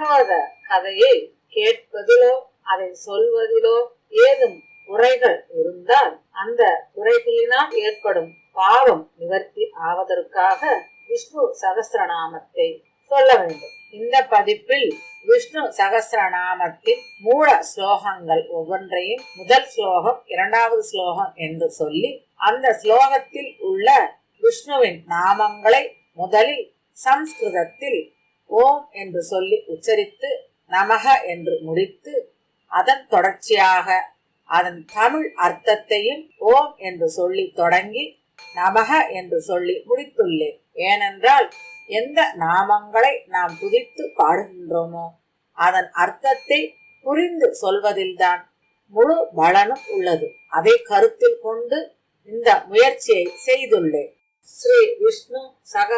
பாகவத கதையை கேட்பதிலோ அதை சொல்வதிலோ ஏதும் குறைகள் இருந்தால் அந்த குறைகளினால் ஏற்படும் பாவம் நிவர்த்தி ஆவதற்காக விஷ்ணு சகஸ்ரநாமத்தை சொல்ல வேண்டும். இந்த பதிப்பில் விஷ்ணு சகஸ்ரநாமத்தின் மூல ஸ்லோகங்கள் ஒவ்வொன்றையும் முதல் ஸ்லோகம், இரண்டாவது ஸ்லோகம் என்று சொல்லி அந்த ஸ்லோகத்தில் உள்ள விஷ்ணுவின் நாமங்களை முதலில் சம்ஸ்கிருதத்தில் ஓம் என்று சொல்லி உச்சரித்து நமக என்று முடித்து அதன் தொடர்ச்சியாக அதன் தமிழ் அர்த்தத்தையும் ஓம் என்று சொல்லி தொடங்கி நமக என்று சொல்லி முடித்துள்ளேன். ஏனென்றால் எந்த நாமங்களை நாம் துதித்து பாடுகின்றோமோ அதன் அர்த்தத்தை புரிந்து சொல்வதில்தான் முழு பலனும் உள்ளது. அதை கருத்தில் கொண்டு இந்த முயற்சியை செய்துள்ளேன். ஸ்ரீ விஷ்ணு சகஸ்ர